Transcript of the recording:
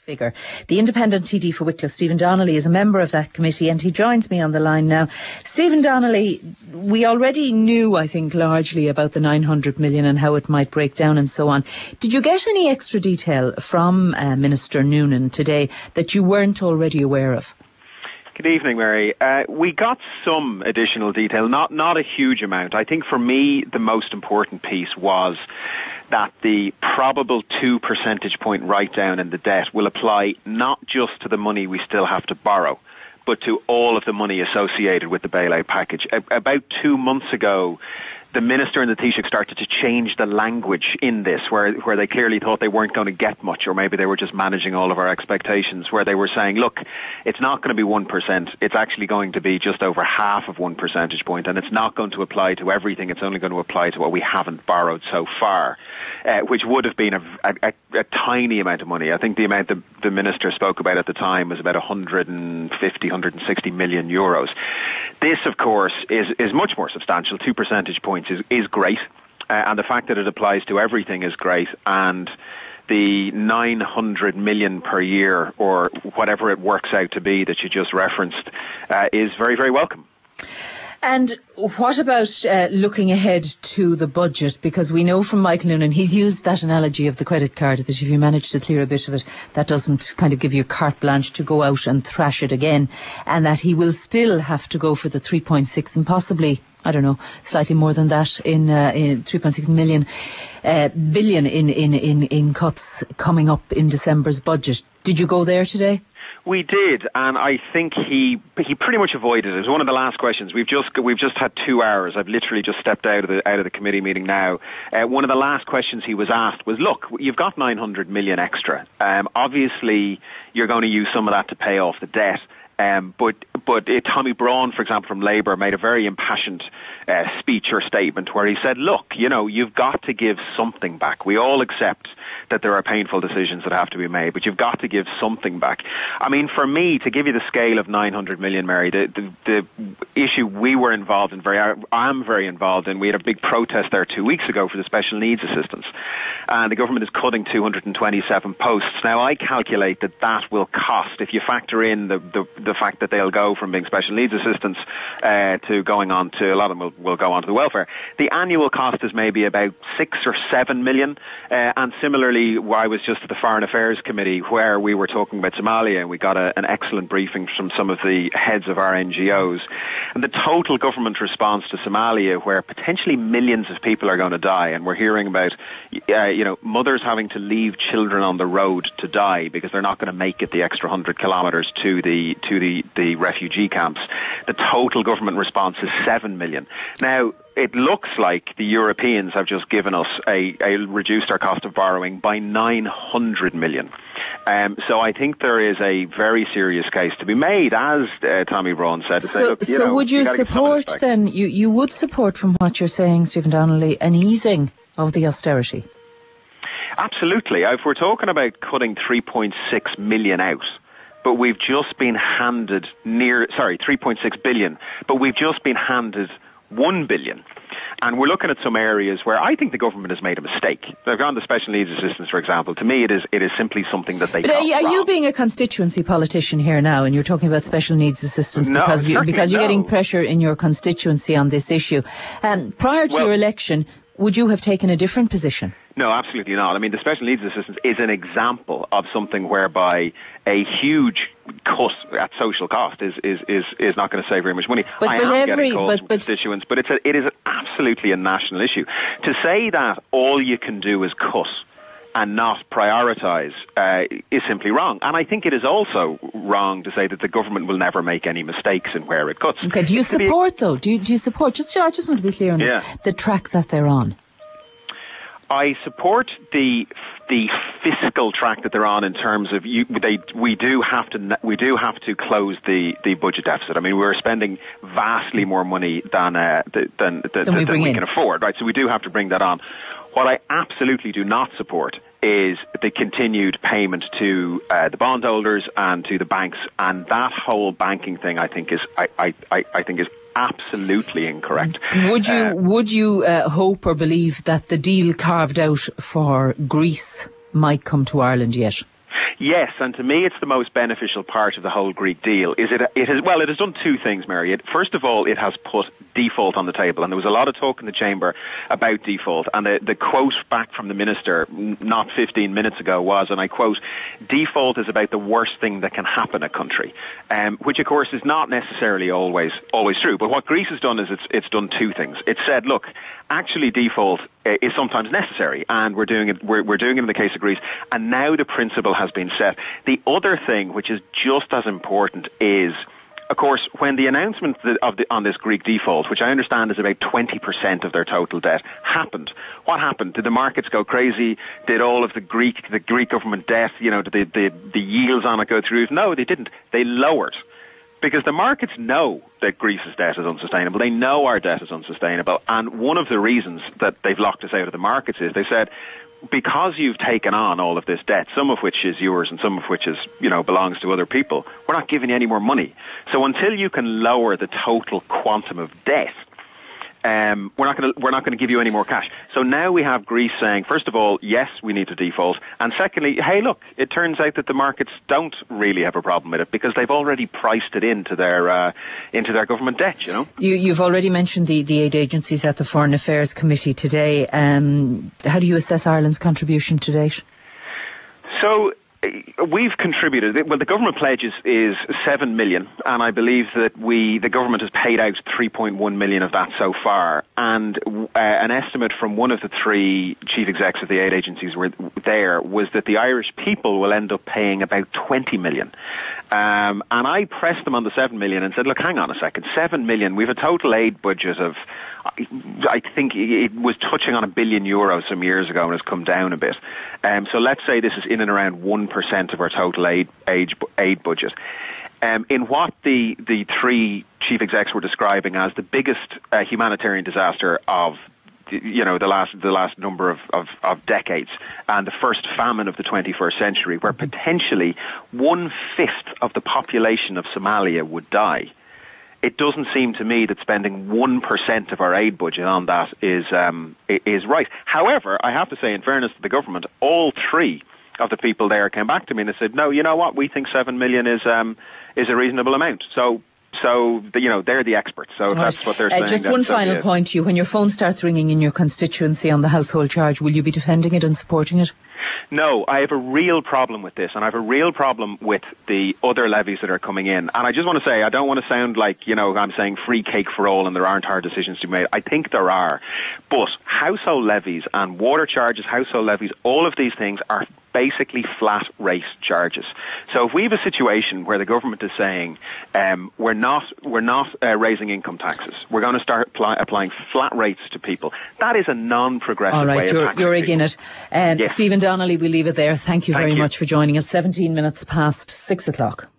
figure. The independent TD for Wicklow, Stephen Donnelly, is a member of that committee and he joins me on the line now. Stephen Donnelly, we already knew, I think, largely about the 900 million and how it might break down and so on. Did you get any extra detail from Minister Noonan today that you weren't already aware of? Good evening, Mary. We got some additional detail, not a huge amount. I think for me the most important piece was that the probable 2 percentage point write-down in the debt will apply not just to the money we still have to borrow, but to all of the money associated with the bailout package. About 2 months ago, the Minister and the Taoiseach started to change the language in this, where they clearly thought they weren't going to get much, or maybe they were just managing all of our expectations, where they were saying, look, it's not going to be 1%, it's actually going to be just over half of 1 percentage point, and it's not going to apply to everything, it's only going to apply to what we haven't borrowed so far, which would have been a tiny amount of money. I think the amount the Minister spoke about at the time was about 160 million euros. This, of course, is much more substantial. 2 percentage points is great, and the fact that it applies to everything is great, and the 900 million per year, or whatever it works out to be that you just referenced, is very, very welcome. And what about looking ahead to the budget? Because we know from Michael Noonan, he's used that analogy of the credit card, that if you manage to clear a bit of it, that doesn't kind of give you carte blanche to go out and thrash it again, and that he will still have to go for the 3.6 and possibly, I don't know, slightly more than that in 3.6 billion in cuts coming up in December's budget. Did you go there today? We did, and I think he pretty much avoided it. It was one of the last questions. We've just had 2 hours. I've literally just stepped out of the committee meeting now. One of the last questions he was asked was, look, you've got 900 million extra. Obviously, you're going to use some of that to pay off the debt. But Tommy Braun, for example, from Labour, made a very impassioned speech or statement where he said, look, you've got to give something back. We all accept that there are painful decisions that have to be made, but you've got to give something back. I mean, for me, to give you the scale of 900 million, Mary, the issue we were involved in, I'm very involved in, we had a big protest there 2 weeks ago for the special needs assistance, and the government is cutting 227 posts. Now, I calculate that will cost, if you factor in the fact that they'll go from being special needs assistants to going on to, a lot of them will go on to the welfare, the annual cost is maybe about 6 or 7 million, and similarly, I was just at the Foreign Affairs Committee where we were talking about Somalia, and we got an excellent briefing from some of the heads of our NGOs. And the total government response to Somalia, where potentially millions of people are going to die, and we're hearing about mothers having to leave children on the road to die because they're not going to make it the extra 100 kilometres to the refugee camps. The total government response is 7 million. Now, it looks like the Europeans have just given us reduced our cost of borrowing by 900 million. So I think there is a very serious case to be made, as Tommy Braun said. So would you support then, you would support, from what you're saying, Stephen Donnelly, an easing of the austerity? Absolutely. If we're talking about cutting 3.6 million out, but we've just been handed 3.6 billion, but we've just been handed 1 billion. And we're looking at some areas where I think the government has made a mistake. They've gone to special needs assistance, for example. To me, it is simply something that they got wrong. Are you being a constituency politician here now, and you're talking about special needs assistance because you're getting pressure in your constituency on this issue? Prior to your election, would you have taken a different position? No, absolutely not. I mean, the special needs assistance is an example of something whereby a huge cut at social cost is not going to save very much money. I am getting calls from constituents, but it is absolutely a national issue. To say that all you can do is cut and not prioritise is simply wrong. And I think it is also wrong to say that the government will never make any mistakes in where it cuts. Okay, do you support, though? Do you support, I just want to be clear on this, the track that they're on? I support the fiscal track that they're on in terms of we do have to close the budget deficit. I mean, we're spending vastly more money than we can afford, right? So we do have to bring that on. What I absolutely do not support is the continued payment to the bondholders and to the banks, and that whole banking thing I think is absolutely incorrect. Would you hope or believe that the deal carved out for Greece might come to Ireland yet? Yes, and to me it's the most beneficial part of the whole Greek deal. It has done two things, Mary. First of all, it has put default on the table, and there was a lot of talk in the Chamber about default, and the quote back from the Minister not 15 minutes ago was, and I quote, "Default is about the worst thing that can happen in a country," which of course is not necessarily always true. But what Greece has done is it's done two things. It said, look, actually default is sometimes necessary, and we're doing it in the case of Greece, and now the principle has been set. The other thing, which is just as important, is, of course, when the announcement on this Greek default, which I understand is about 20% of their total debt, happened, what happened? Did the markets go crazy? Did all of the Greek government debt, did the yields on it go through? No, they didn't. They lowered. Because the markets know that Greece's debt is unsustainable. They know our debt is unsustainable. And one of the reasons that they've locked us out of the markets is they said, because you've taken on all of this debt, some of which is yours and some of which is, belongs to other people, we're not giving you any more money. So until you can lower the total quantum of debt, we're not going to give you any more cash. So now we have Greece saying, first of all, yes, we need to default, and secondly, hey, look, it turns out that the markets don't really have a problem with it because they've already priced it into their government debt. You've already mentioned the aid agencies at the Foreign Affairs Committee today. How do you assess Ireland's contribution to date? So we've contributed. Well, the government pledge is 7 million, and I believe that the government has paid out 3.1 million of that so far. And an estimate from one of the three chief execs of the aid agencies was that the Irish people will end up paying about 20 million. And I pressed them on the 7 million and said, look, hang on a second, 7 million. We've a total aid budget of, I think it was touching on €1 billion some years ago and has come down a bit. So let's say this is in and around 1% of our total aid budget. In what the three chief execs were describing as the biggest humanitarian disaster of the last number of decades, and the first famine of the 21st century, where potentially 1/5 of the population of Somalia would die. It doesn't seem to me that spending 1% of our aid budget on that is right. However, I have to say, in fairness to the government, all three of the people there came back to me and they said, no, you know what, we think 7 million is a reasonable amount. So they're the experts. So that's what they're saying. Just one final point to you. When your phone starts ringing in your constituency on the household charge, will you be defending it and supporting it? No, I have a real problem with this, and I have a real problem with the other levies that are coming in. And I just want to say, I don't want to sound like, I'm saying free cake for all and there aren't hard decisions to be made. I think there are. But household levies and water charges, household levies, all of these things are basically flat rate charges. So if we have a situation where the government is saying we're not raising income taxes, we're going to start applying flat rates to people, that is a non-progressive way of taxing. All right, you're again it. Yes. Stephen Donnelly, we'll leave it there. Thank you very much for joining us. 17 minutes past 6 o'clock.